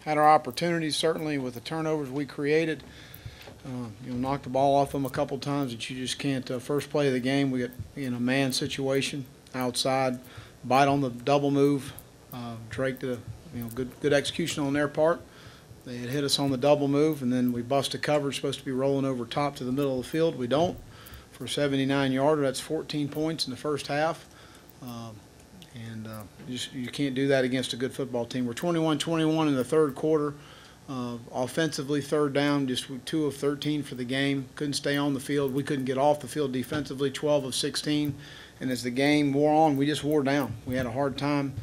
had our opportunities certainly with the turnovers we created. Knocked the ball off them a couple times that you just can't. First play of the game, we got in a man situation outside, bite on the double move. Drake did a good execution on their part. They had hit us on the double move, and then we busted coverage. Supposed to be rolling over top to the middle of the field. We don't. For a 79-yarder, that's 14 points in the first half. You can't do that against a good football team. We're 21-21 in the third quarter. Offensively, third down, just 2 of 13 for the game. Couldn't stay on the field. We couldn't get off the field defensively, 12 of 16. And as the game wore on, we just wore down. We had a hard time,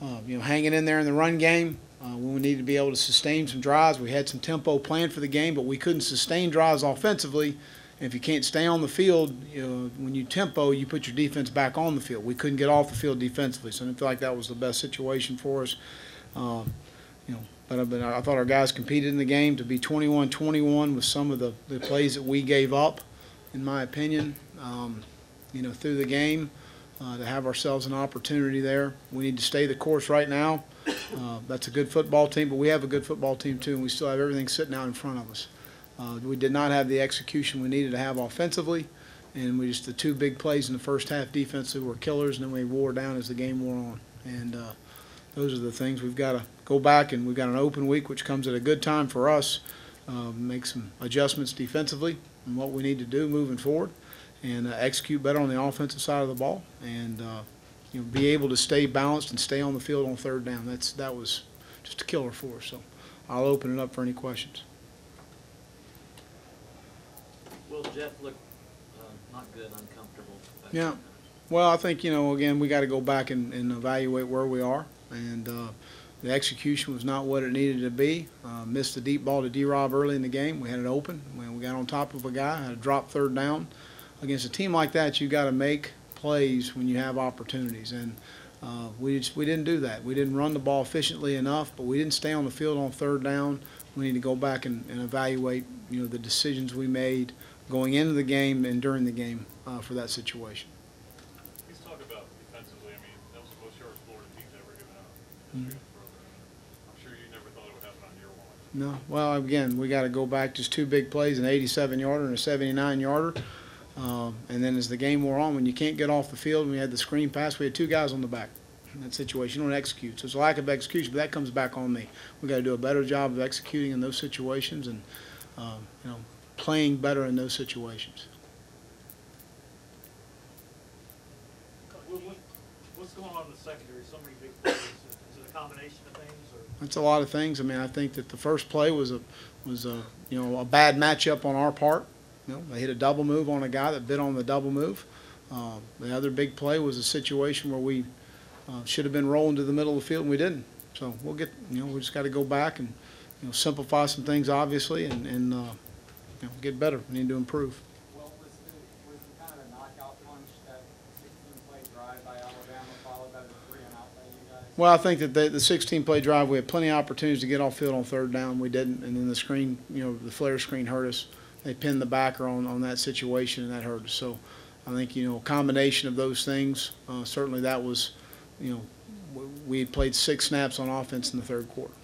hanging in there in the run game. When we needed to be able to sustain some drives, we had some tempo planned for the game, but we couldn't sustain drives offensively. And if you can't stay on the field, when you tempo, you put your defense back on the field. We couldn't get off the field defensively, so I didn't feel like that was the best situation for us. But I thought our guys competed in the game. To be 21-21 with some of the plays that we gave up, in my opinion, through the game, to have ourselves an opportunity there. We need to stay the course right now. That's a good football team, but we have a good football team too, and we still have everything sitting out in front of us. We did not have the execution we needed to have offensively, and the 2 big plays in the first half defensively were killers, and then we wore down as the game wore on. And those are the things we've got to go back, and we've got an open week, which comes at a good time for us. Make some adjustments defensively and what we need to do moving forward, and execute better on the offensive side of the ball, and be able to stay balanced and stay on the field on third down. That was just a killer for us. So I'll open it up for any questions. Will Jeff look not good, uncomfortable? Yeah. Well, I think, again, we got to go back and evaluate where we are. And the execution was not what it needed to be. Missed the deep ball to D-Rob early in the game. We had it open. When we got on top of a guy, had a drop third down. Against a team like that, you got to make plays when you have opportunities. And we didn't do that. We didn't run the ball efficiently enough, but we didn't stay on the field on third down. We need to go back and evaluate, the decisions we made going into the game and during the game for that situation. Let's talk about defensively. I mean, that was the most yards Florida team's ever given up in the program. I'm sure you never thought it would happen on year one. No. Well, again, we got to go back just 2 big plays, an 87-yarder and a 79-yarder. And then as the game wore on, when you can't get off the field, and we had the screen pass, we had 2 guys on the back in that situation. You don't execute. So it's a lack of execution, but that comes back on me. We got to do a better job of executing in those situations and, playing better in those situations. What's going on in the secondary? So many big plays. Is it a combination of things? Or? It's a lot of things. I mean, I think that the first play was a bad matchup on our part. They hit a double move on a guy that bit on the double move. The other big play was a situation where we should have been rolling to the middle of the field, and we didn't. So we'll get, we just got to go back and, simplify some things, obviously, and get better. We need to improve. Well, was the kind of a knockout punch that 16-play drive by Alabama followed by the 3-and-out by you guys? Well, I think that the 16-play drive, we had plenty of opportunities to get off field on third down. We didn't, and then the screen, the flare screen hurt us. They pinned the backer on that situation, and that hurt us. So I think, a combination of those things, certainly that was, we had played 6 snaps on offense in the third quarter.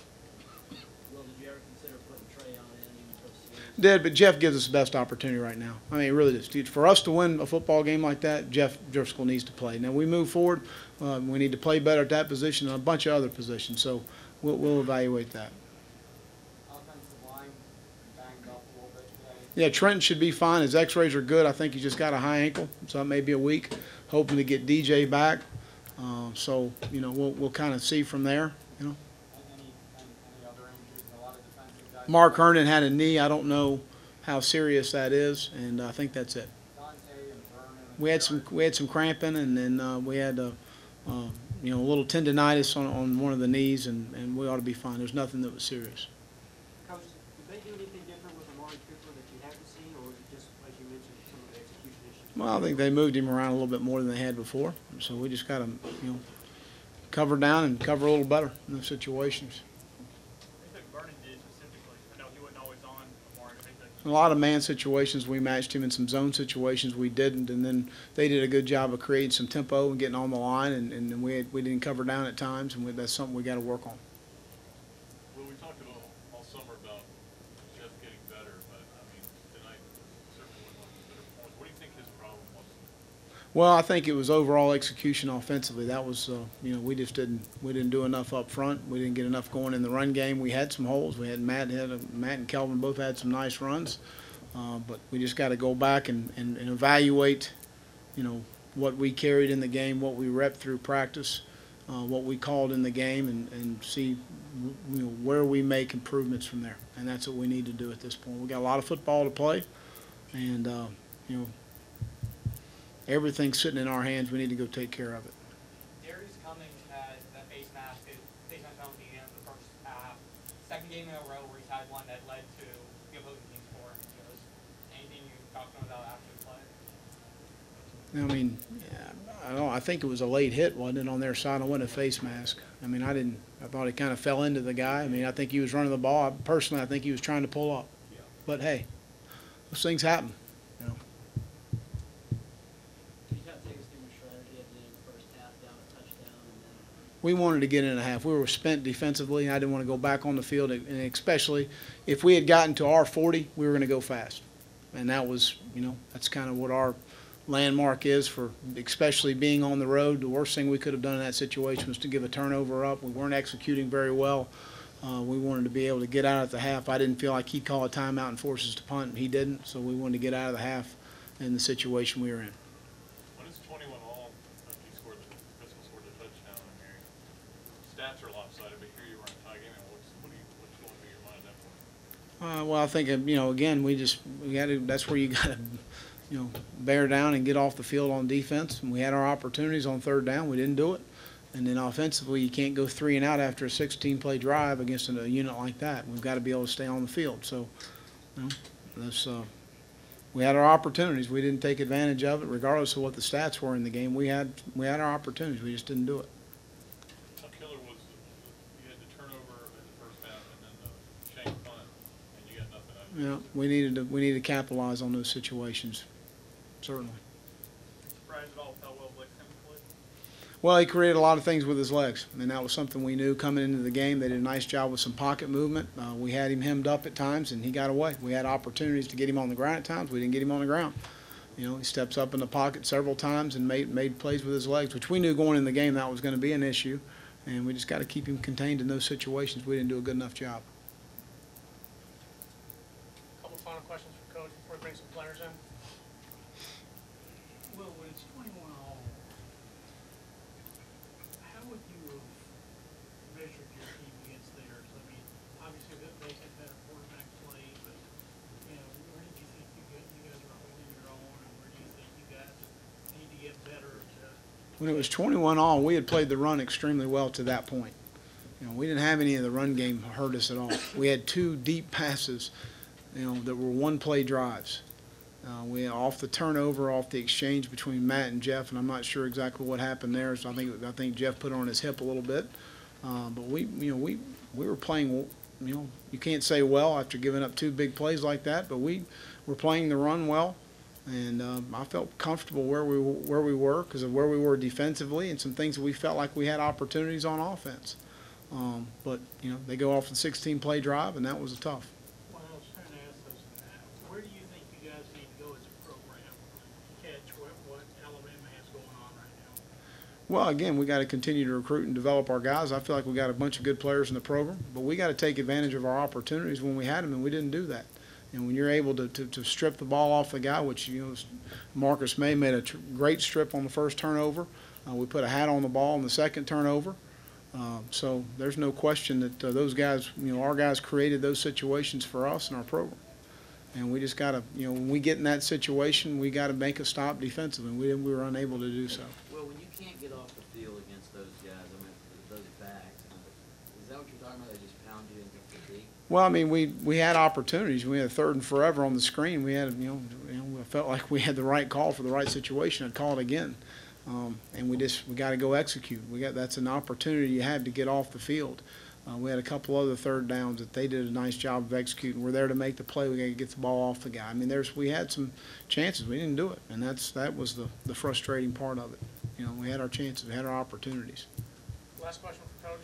Well, did you ever consider putting Trey on in even for the series? Did, but Jeff gives us the best opportunity right now. I mean, it really does. For us to win a football game like that, Jeff Driscoll needs to play. Now, we move forward. We need to play better at that position and a bunch of other positions. So we'll evaluate that. Yeah, Trenton should be fine. His x-rays are good. I think he just got a high ankle, so that may be a week. Hoping to get DJ back. So, we'll kind of see from there. Any other injuries? A lot of defensive guys. Mark Herndon had a knee. I don't know how serious that is, and I think that's it. We had some cramping, and then we had a little tendonitis on one of the knees, and we ought to be fine. There's nothing that was serious. Coach, did they do anything different with Amari Cooper that you haven't seen, or was it just, as you mentioned, some of the execution issues? Well, I think they moved him around a little bit more than they had before, so we just got to, cover down and cover a little better in those situations. Anything Vernon did specifically? I know he wasn't always on Amari. A lot of man situations we matched him. In some zone situations we didn't, and then they did a good job of creating some tempo and getting on the line, and we didn't cover down at times, and that's something we got to work on. Well, we talked summer about Jeff getting better, but I mean, tonight certainly wasn't one of the better points. What do you think his problem was? Well, I think it was overall execution offensively. That was, we just we didn't do enough up front. We didn't get enough going in the run game. We had some holes. We had Matt and Kelvin both had some nice runs, but we just got to go back and evaluate, what we carried in the game, what we repped through practice, what we called in the game, and see, where we make improvements from there. And that's what we need to do at this point. We got a lot of football to play, and everything's sitting in our hands. We need to go take care of it. Darius Cummings had that face mask penalty in the first half. Second game in a row where he's had one that led to the opposing team scoring. Anything you talked to him about after the play? I mean, I think it was a late hit, wasn't it, on their side? It wasn't a face mask. I mean, I thought it kind of fell into the guy. I mean, I think he was running the ball. Personally, I think he was trying to pull up. Yeah. But hey, those things happen. Can you kind of take us through your strategy at the end of the first half, down a touchdown, and then? We wanted to get in a half. We were spent defensively. I didn't want to go back on the field, and especially if we had gotten to our 40, we were going to go fast. And that was, that's kind of what our landmark is for, especially being on the road. The worst thing we could have done in that situation was to give a turnover up. We weren't executing very well. We wanted to be able to get out at the half. I didn't feel like he'd call a timeout and force us to punt. He didn't, so we wanted to get out of the half in the situation we were in. When it's 21 all, he scored Driscoll scored the touchdown, and your stats are lopsided, but here you were in a tie game. And what's going through your mind at that point? Well, I think, again, we got to. That's where you got to, bear down and get off the field on defense. And we had our opportunities on third down. We didn't do it. And then offensively, you can't go 3 and out after a 16-play drive against a unit like that. We've got to be able to stay on the field. So, we had our opportunities. We didn't take advantage of it, regardless of what the stats were in the game. We had our opportunities. We just didn't do it. How killer was you had the turnover in the first half and then the shank punt, and you got nothing out of it? Yeah, we needed to capitalize on those situations, certainly. Surprised at all with how well Blake Sims played? Well, he created a lot of things with his legs, and that was something we knew coming into the game. They did a nice job with some pocket movement. We had him hemmed up at times, and he got away. We had opportunities to get him on the ground at times. We didn't get him on the ground. He steps up in the pocket several times and made plays with his legs, which we knew going in the game that was going to be an issue, and we just got to keep him contained in those situations. We didn't do a good enough job. Couple final questions for Coach before we bring some players in. Well, when it's 21 all, how would you have measured your team against theirs? I mean, obviously they had better quarterback play, but, where did you think you guys were holding your own, and where do you think you guys need to get better to? When it was 21 all, we had played the run extremely well to that point. We didn't have any of the run game hurt us at all. We had 2 deep passes, that were one-play drives. We off the turnover, off the exchange between Matt and Jeff, and I'm not sure exactly what happened there. So I think Jeff put on his hip a little bit, but we were playing. You can't say well after giving up 2 big plays like that, but we were playing the run well, and I felt comfortable where we were because of where we were defensively and some things that we felt like we had opportunities on offense. But they go off the 16-play drive, and that was tough. Well, I was trying to ask this, where do you think you guys need to go as a program to catch what Alabama has going on right now? Well, again, we got to continue to recruit and develop our guys. I feel like we got a bunch of good players in the program, but we got to take advantage of our opportunities when we had them, and we didn't do that. And when you're able to strip the ball off the guy, which Marcus May made a great strip on the first turnover. We put a hat on the ball on the second turnover. So there's no question that those guys, our guys created those situations for us in our program. And we just got to, when we get in that situation, we got to make a stop defensively. We were unable to do so. Well, when you can't get off the field against those guys, those backs, is that what you're talking about? They just pound you into fatigue? Well, I mean, we had opportunities. We had 3rd and forever on the screen. We had, I felt like we had the right call for the right situation. I'd call it again. And we got to go execute. That's an opportunity you have to get off the field. We had a couple other 3rd downs that they did a nice job of executing. We're there to make the play. We got to get the ball off the guy. I mean, we had some chances. We didn't do it, and that was the frustrating part of it. We had our chances. We had our opportunities. Last question for Coach.